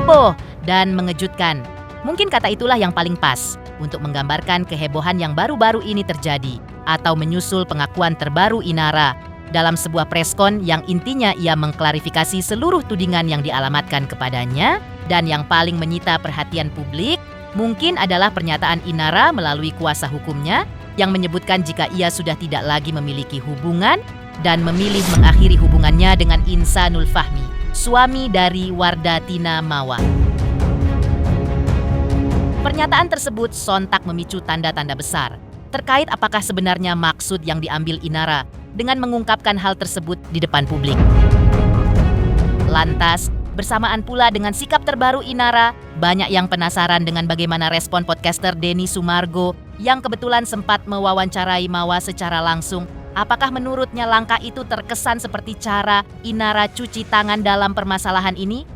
heboh dan mengejutkan. Mungkin kata itulah yang paling pas untuk menggambarkan kehebohan yang baru-baru ini terjadi atau menyusul pengakuan terbaru Inara dalam sebuah preskon yang intinya ia mengklarifikasi seluruh tudingan yang dialamatkan kepadanya. Dan yang paling menyita perhatian publik mungkin adalah pernyataan Inara melalui kuasa hukumnya yang menyebutkan jika ia sudah tidak lagi memiliki hubungan dan memilih mengakhiri hubungannya dengan Insanul Fahmi, suami dari Wardatina Mawa. Pernyataan tersebut sontak memicu tanda-tanda besar terkait apakah sebenarnya maksud yang diambil Inara dengan mengungkapkan hal tersebut di depan publik. Lantas, bersamaan pula dengan sikap terbaru Inara, banyak yang penasaran dengan bagaimana respon podcaster Denny Sumargo yang kebetulan sempat mewawancarai Mawa secara langsung. Apakah menurutnya langkah itu terkesan seperti cara Inara cuci tangan dalam permasalahan ini?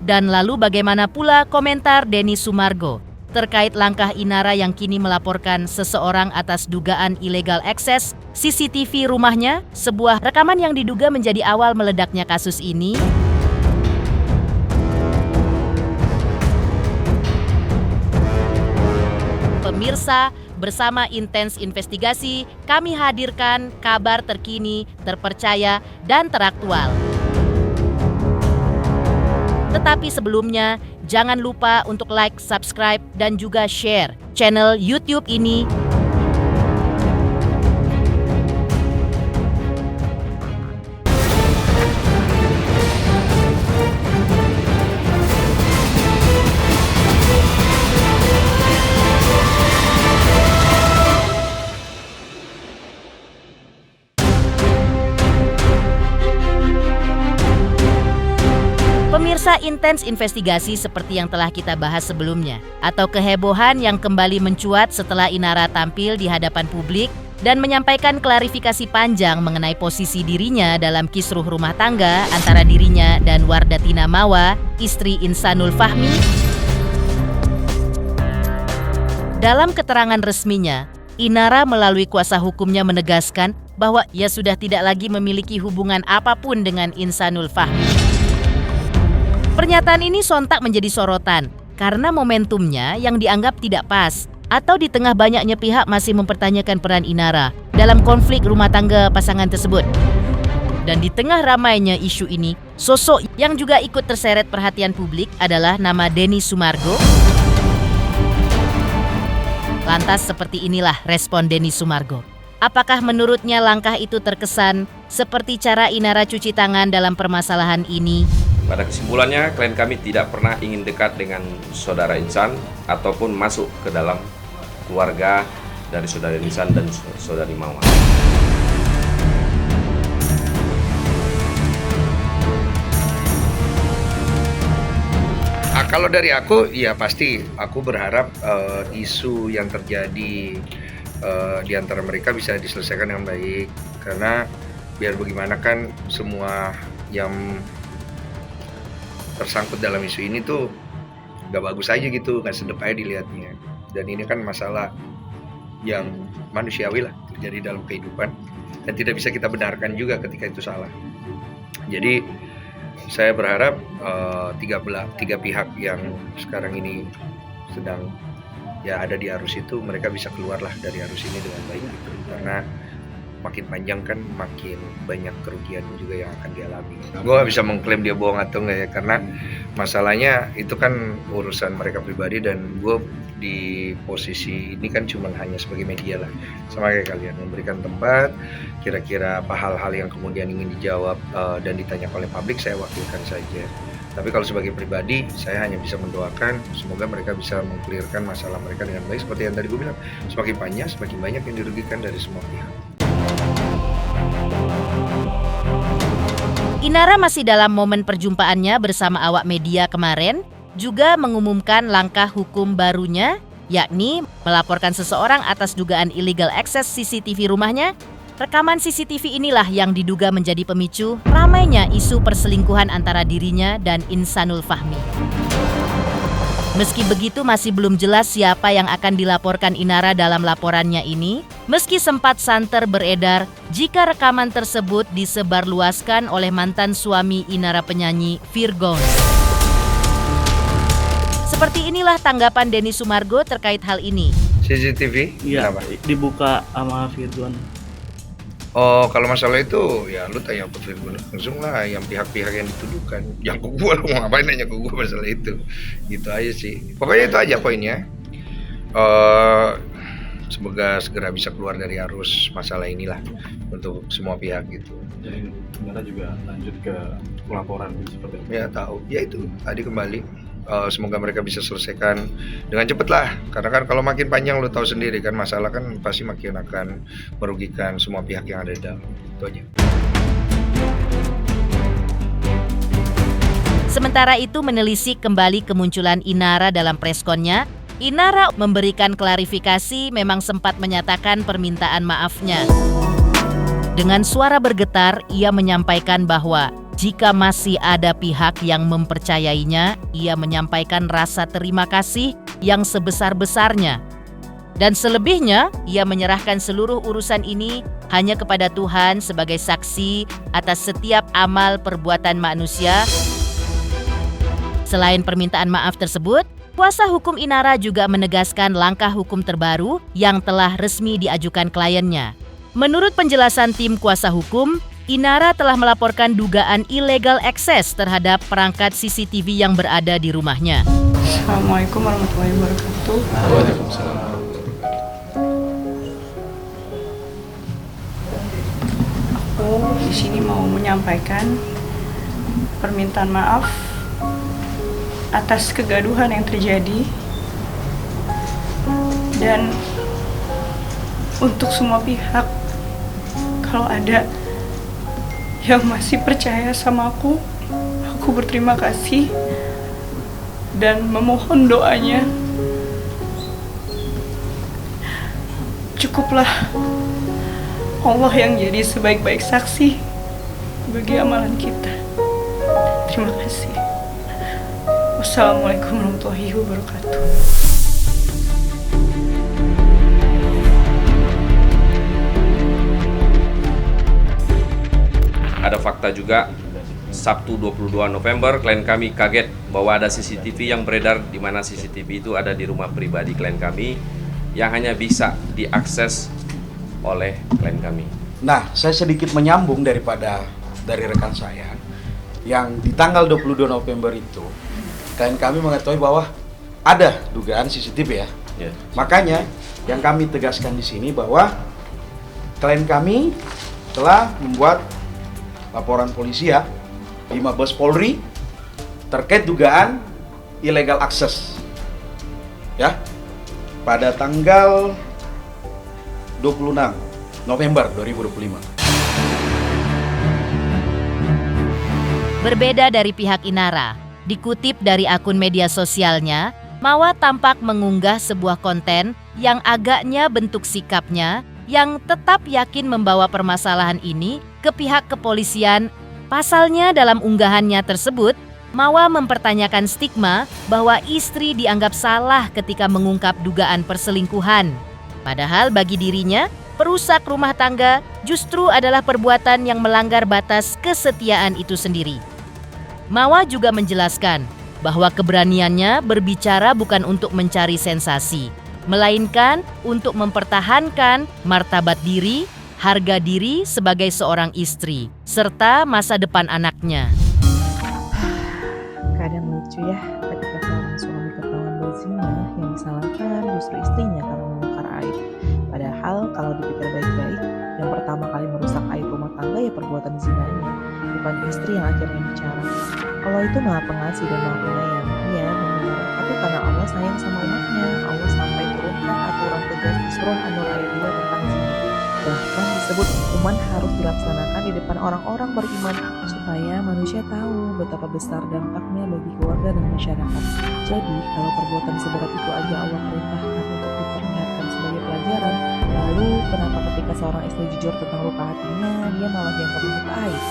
Dan lalu bagaimana pula komentar Denny Sumargo terkait langkah Inara yang kini melaporkan seseorang atas dugaan illegal access CCTV rumahnya, sebuah rekaman yang diduga menjadi awal meledaknya kasus ini? Pemirsa, bersama Intens Investigasi, kami hadirkan kabar terkini, terpercaya, dan teraktual. Tetapi sebelumnya, jangan lupa untuk like, subscribe, dan juga share channel YouTube ini. Pemirsa Intens Investigasi, seperti yang telah kita bahas sebelumnya, atau kehebohan yang kembali mencuat setelah Inara tampil di hadapan publik dan menyampaikan klarifikasi panjang mengenai posisi dirinya dalam kisruh rumah tangga antara dirinya dan Wardatina Mawa, istri Insanul Fahmi. Dalam keterangan resminya, Inara melalui kuasa hukumnya menegaskan bahwa ia sudah tidak lagi memiliki hubungan apapun dengan Insanul Fahmi. Pernyataan ini sontak menjadi sorotan karena momentumnya yang dianggap tidak pas atau di tengah banyaknya pihak masih mempertanyakan peran Inara dalam konflik rumah tangga pasangan tersebut. Dan di tengah ramainya isu ini, sosok yang juga ikut terseret perhatian publik adalah nama Denny Sumargo. Lantas seperti inilah respon Denny Sumargo. Apakah menurutnya langkah itu terkesan seperti cara Inara cuci tangan dalam permasalahan ini? Pada kesimpulannya, klien kami tidak pernah ingin dekat dengan saudara Insan ataupun masuk ke dalam keluarga dari saudara Insan dan saudari Mawa. Kalau dari aku, ya pasti aku berharap isu yang terjadi di antara mereka bisa diselesaikan dengan baik, karena biar bagaimana kan semua yang tersangkut dalam isu ini tuh gak bagus aja gitu, gak sedep aja dilihatnya. Dan ini kan masalah yang manusiawi lah, terjadi dalam kehidupan, dan tidak bisa kita benarkan juga ketika itu salah. Jadi saya berharap tiga pihak yang sekarang ini sedang ya ada di arus itu, mereka bisa keluarlah dari arus ini dengan baik gitu. Karena makin panjang kan makin banyak kerugian juga yang akan dialami. Gue gak bisa mengklaim dia bohong atau enggak ya, karena masalahnya itu kan urusan mereka pribadi, dan gue di posisi ini kan cuma hanya sebagai media lah, sama kayak kalian, memberikan tempat, kira-kira apa hal-hal yang kemudian ingin dijawab dan ditanyakan oleh publik, saya wakilkan saja. Tapi kalau sebagai pribadi, saya hanya bisa mendoakan semoga mereka bisa mengklirkan masalah mereka dengan baik. Seperti yang tadi gue bilang, semakin panjang semakin banyak yang dirugikan dari semua pihak. Inara masih dalam momen perjumpaannya bersama awak media kemarin juga mengumumkan langkah hukum barunya, yakni melaporkan seseorang atas dugaan illegal access CCTV rumahnya. Rekaman CCTV inilah yang diduga menjadi pemicu ramainya isu perselingkuhan antara dirinya dan Insanul Fahmi. Meski begitu, masih belum jelas siapa yang akan dilaporkan Inara dalam laporannya ini, meski sempat santer beredar jika rekaman tersebut disebarluaskan oleh mantan suami Inara, penyanyi Virgon. Seperti inilah tanggapan Denny Sumargo terkait hal ini. CCTV? Iya, Kenapa? dibuka sama Firduan. Oh, kalau masalah itu ya lu tanya ke Firman langsung lah, yang pihak-pihak yang dituduhkan. Yang ke gua, lu mau ngapain nanya ke gua masalah itu? Gitu aja sih. Pokoknya itu aja poinnya. Semoga segera bisa keluar dari arus masalah inilah untuk semua pihak gitu. Jadi sebenarnya juga lanjut ke pelaporan seperti itu. Ya tahu, ya itu tadi kembali. Semoga mereka bisa selesaikan dengan cepat lah, karena kan kalau makin panjang lu tahu sendiri kan, masalah kan pasti makin akan merugikan semua pihak yang ada di dalam. Itu aja. Sementara itu menelisik kembali kemunculan Inara dalam preskonnya, Inara memberikan klarifikasi memang sempat menyatakan permintaan maafnya. Dengan suara bergetar, ia menyampaikan bahwa jika masih ada pihak yang mempercayainya, ia menyampaikan rasa terima kasih yang sebesar-besarnya. Dan selebihnya, ia menyerahkan seluruh urusan ini hanya kepada Tuhan sebagai saksi atas setiap amal perbuatan manusia. Selain permintaan maaf tersebut, kuasa hukum Inara juga menegaskan langkah hukum terbaru yang telah resmi diajukan kliennya. Menurut penjelasan tim kuasa hukum, Inara telah melaporkan dugaan illegal access terhadap perangkat CCTV yang berada di rumahnya. Assalamualaikum warahmatullahi wabarakatuh. Waalaikumsalam. Aku di sini mau menyampaikan permintaan maaf atas kegaduhan yang terjadi, dan untuk semua pihak, kalau ada yang masih percaya sama aku berterima kasih dan memohon doanya. Cukuplah Allah yang jadi sebaik-baik saksi bagi amalan kita. Terima kasih. Wassalamualaikum warahmatullahi wabarakatuh. Ada fakta juga, Sabtu 22 November klien kami kaget bahwa ada CCTV yang beredar, di mana CCTV itu ada di rumah pribadi klien kami yang hanya bisa diakses oleh klien kami. Nah, saya sedikit menyambung dari rekan saya yang di tanggal 22 November itu klien kami mengetahui bahwa ada dugaan CCTV ya. Ya. Makanya yang kami tegaskan di sini bahwa klien kami telah membuat laporan polisi ya di Mabes Polri terkait dugaan illegal access ya pada tanggal 26 November 2025. Berbeda dari pihak Inara, dikutip dari akun media sosialnya, Mawa tampak mengunggah sebuah konten yang agaknya bentuk sikapnya yang tetap yakin membawa permasalahan ini ke pihak kepolisian. Pasalnya dalam unggahannya tersebut, Mawa mempertanyakan stigma bahwa istri dianggap salah ketika mengungkap dugaan perselingkuhan. Padahal bagi dirinya, perusak rumah tangga justru adalah perbuatan yang melanggar batas kesetiaan itu sendiri. Mawa juga menjelaskan bahwa keberaniannya berbicara bukan untuk mencari sensasi, melainkan untuk mempertahankan martabat diri, harga diri sebagai seorang istri, serta masa depan anaknya. Kadang lucu ya, ketika seorang suami ketahuan berzina, yang disalahkan justru istrinya karena membongkar aib. Padahal kalau dipikir baik-baik, yang pertama kali merusak aib rumah tangga ya perbuatan zinanya, bukan istri yang akhirnya bicara. Allah itu maha pengasih dan maha penyayang, iya benar. Tapi karena Allah sayang sama umatnya, Allah sampai turunkan aturan tegas di surah An-Nur ayat 2 tentang zina. Bahkan disebut hukuman harus dilaksanakan di depan orang-orang beriman supaya manusia tahu betapa besar dampaknya bagi keluarga dan masyarakat. Jadi kalau perbuatan seberat itu aja Allah perintahkan untuk diperingatkan sebagai pelajaran, lalu kenapa ketika seorang istri jujur tentang luka hatinya, dia malah dianggap menutup aib?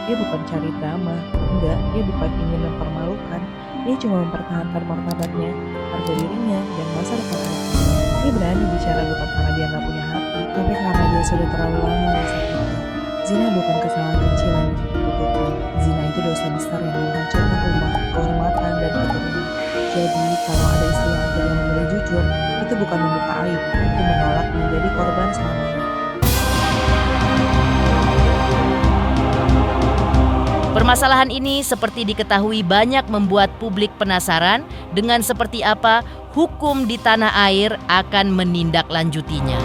Dia bukan cari drama, enggak, dia bukan ingin mempermalukan, dia cuma mempertahankan martabatnya, harga dirinya, dan masa depan anaknya. Dia berani bicara bukan karena dia nggak punya hati, tapi karena dia sudah terlalu lama disakiti. Zina bukan kesalahan kecil yang ditutupi. Zina itu dosa besar yang menghancurkan rumah, kehormatan, dan keturunan. Jadi, kalau ada istri yang akhirnya memilih jujur, itu bukan membuka aib, itu menolak menjadi korban selamanya. Permasalahan ini seperti diketahui banyak membuat publik penasaran dengan seperti apa hukum di tanah air akan menindaklanjutinya.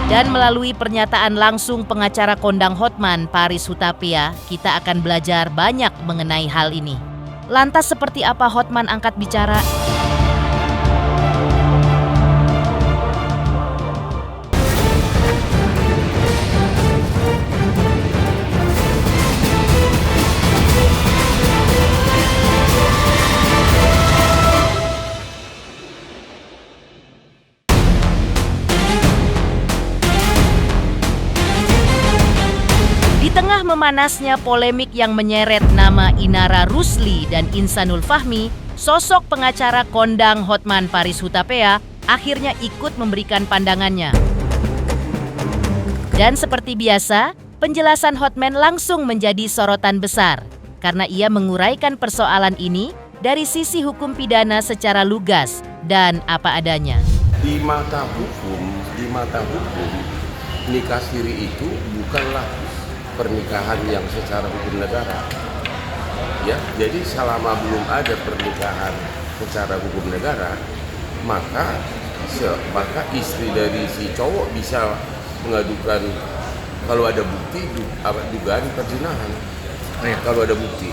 Dan melalui pernyataan langsung pengacara kondang Hotman, Paris Hutapea, kita akan belajar banyak mengenai hal ini. Lantas seperti apa Hotman angkat bicara? Di tengah memanasnya polemik yang menyeret nama Inara Rusli dan Insanul Fahmi, sosok pengacara kondang Hotman Paris Hutapea akhirnya ikut memberikan pandangannya. Dan seperti biasa, penjelasan Hotman langsung menjadi sorotan besar karena ia menguraikan persoalan ini dari sisi hukum pidana secara lugas dan apa adanya. Di mata hukum, nikah siri itu bukanlah pernikahan yang secara hukum negara. Ya, jadi selama belum ada pernikahan secara hukum negara, maka istri dari si cowok bisa mengadukan kalau ada bukti dugaan perzinahan. Kalau ada bukti.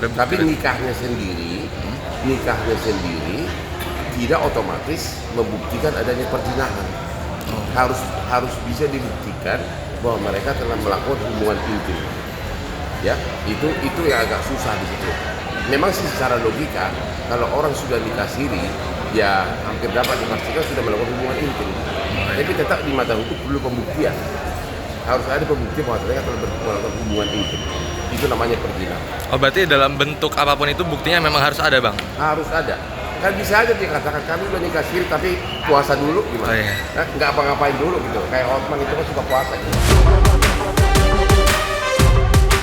Tapi nikahnya sendiri tidak otomatis membuktikan adanya perzinahan. Harus bisa dibuktikan bahwa mereka telah melakukan hubungan intim. Ya, itu yang agak susah di situ. Memang sih secara logika, kalau orang sudah nikah siri, ya hampir dapat dipastikan sudah melakukan hubungan intim. Tapi tetap di mata hukum perlu pembuktian. Harus ada pembuktian bahwa mereka telah melakukan hubungan intim. Itu namanya perzinahan. Oh, berarti dalam bentuk apapun itu buktinya memang harus ada, Bang? Harus ada. Kan bisa aja dia katakan kami udah nikah siri tapi puasa dulu gimana? Oh, iya. Nggak apa-ngapain dulu gitu. Kayak Hotman itu kan suka puasa gitu.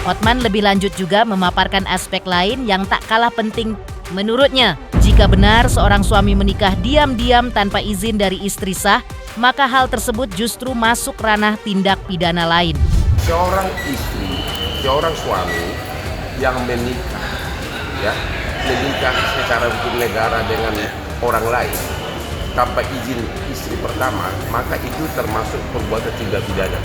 Hotman lebih lanjut juga memaparkan aspek lain yang tak kalah penting menurutnya. Jika benar seorang suami menikah diam-diam tanpa izin dari istri sah, maka hal tersebut justru masuk ranah tindak pidana lain. Seorang istri, seorang suami yang menikah, ya, menikah secara hukum negara dengan orang lain tanpa izin istri pertama, maka itu termasuk perbuatan tindak pidana.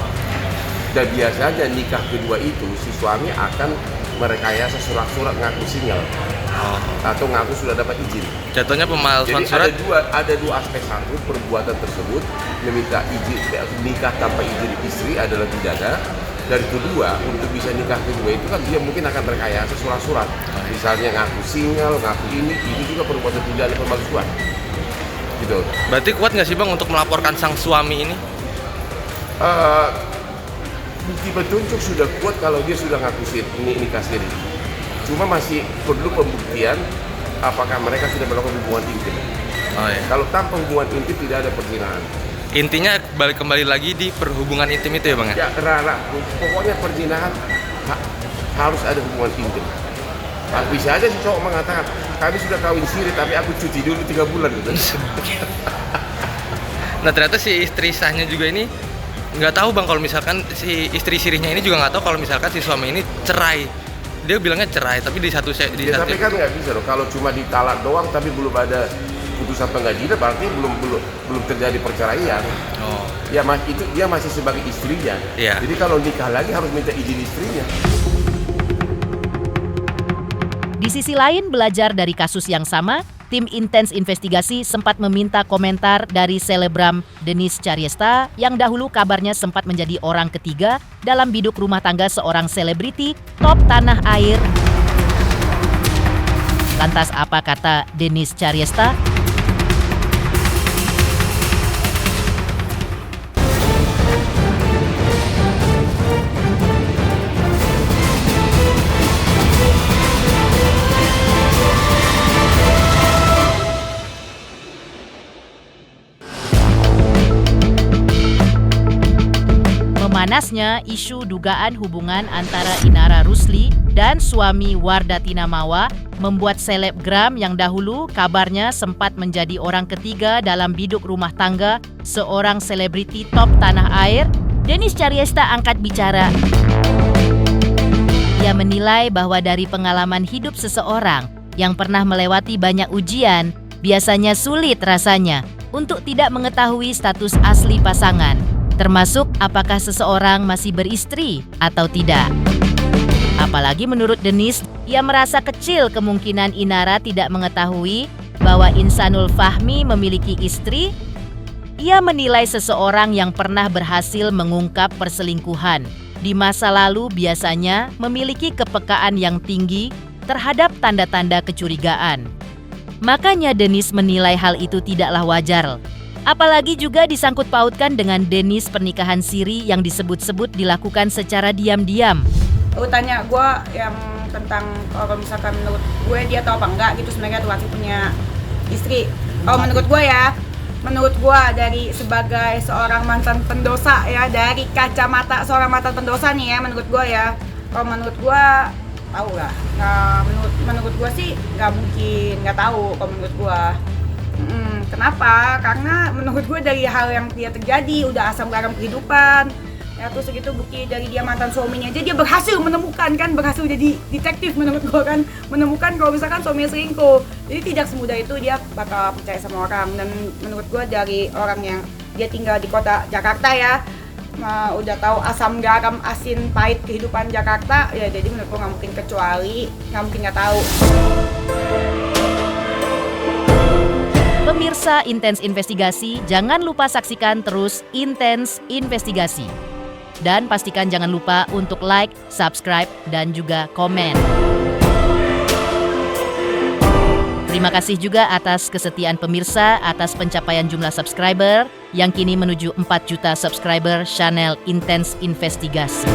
Dan biasanya nikah kedua itu si suami akan merekayasa surat-surat ngaku single atau ngaku sudah dapat izin. Jatuhnya pemalsuan surat. Jadi ada dua aspek. Satu, perbuatan tersebut meminta izin nikah tanpa izin istri adalah pidana. Dan kedua, untuk bisa nikah kedua itu kan dia mungkin akan merekayasa surat-surat. Misalnya ngaku single, ngaku ini juga perbuatan pidana pemalsuan. Gitu. Berarti kuat nggak sih Bang untuk melaporkan sang suami ini? Bukti petunjuk sudah kuat kalau dia sudah ngaku nikah siri. Cuma masih perlu pembuktian apakah mereka sudah melakukan hubungan intim. Oh, iya. Kalau tanpa hubungan intim tidak ada perzinahan. Intinya kembali lagi di perhubungan intim itu ya Bang ya? Ya, pokoknya perzinahan harus ada hubungan intim. Nah, bisa aja si cowok mengatakan, kami sudah kawin siri tapi aku cuti dulu 3 bulan gitu. Nah ternyata si istri sahnya juga ini nggak tahu Bang kalau misalkan si istri sirihnya ini juga nggak tahu kalau misalkan si suami ini cerai. Dia bilangnya cerai tapi tapi kan nggak bisa loh kalau cuma ditalak doang tapi belum ada putusan pengadilan berarti belum terjadi perceraian. Oh. Ya itu dia masih sebagai istrinya. Yeah. Jadi kalau nikah lagi harus minta izin istrinya. Di sisi lain, belajar dari kasus yang sama, tim Intens Investigasi sempat meminta komentar dari selebgram Denis Chariesta yang dahulu kabarnya sempat menjadi orang ketiga dalam biduk rumah tangga seorang selebriti top tanah air. Lantas apa kata Denis Chariesta? Panasnya isu dugaan hubungan antara Inara Rusli dan suami Wardatina Mawa membuat selebgram yang dahulu kabarnya sempat menjadi orang ketiga dalam biduk rumah tangga seorang selebriti top tanah air, Dennis Caryesta angkat bicara. Ia menilai bahwa dari pengalaman hidup seseorang yang pernah melewati banyak ujian, biasanya sulit rasanya untuk tidak mengetahui status asli pasangan, termasuk apakah seseorang masih beristri atau tidak. Apalagi menurut Dennis, ia merasa kecil kemungkinan Inara tidak mengetahui bahwa Insanul Fahmi memiliki istri. Ia menilai seseorang yang pernah berhasil mengungkap perselingkuhan di masa lalu biasanya memiliki kepekaan yang tinggi terhadap tanda-tanda kecurigaan. Makanya Dennis menilai hal itu tidaklah wajar. Apalagi juga disangkut pautkan dengan Dennis pernikahan siri yang disebut-sebut dilakukan secara diam-diam. Lu tanya gue yang tentang kalau misalkan menurut gue dia tahu apa enggak gitu sebenarnya tuh laki punya istri. Kalau menurut gue dari sebagai seorang mantan pendosa ya, dari kacamata seorang mantan pendosa nih ya, menurut gue ya. Kalau menurut gue tahu lah. Nah, menurut gue sih nggak mungkin nggak tahu kalau menurut gue. Kenapa? Karena menurut gue dari hal yang dia terjadi udah asam garam kehidupan. Ya terus segitu bukti dari dia mantan suaminya aja dia berhasil menemukan kan, berhasil jadi detektif menurut gue kan, menemukan kalau misalkan suaminya selingkuh. Jadi tidak semudah itu dia bakal percaya sama orang. Dan menurut gue dari orang yang dia tinggal di kota Jakarta ya, udah tahu asam garam asin pahit kehidupan Jakarta ya, jadi menurut gue nggak mungkin nggak mungkin nggak tahu. Pemirsa Intens Investigasi, jangan lupa saksikan terus Intens Investigasi. Dan pastikan jangan lupa untuk like, subscribe, dan juga komen. Terima kasih juga atas kesetiaan pemirsa atas pencapaian jumlah subscriber yang kini menuju 4 juta subscriber channel Intens Investigasi.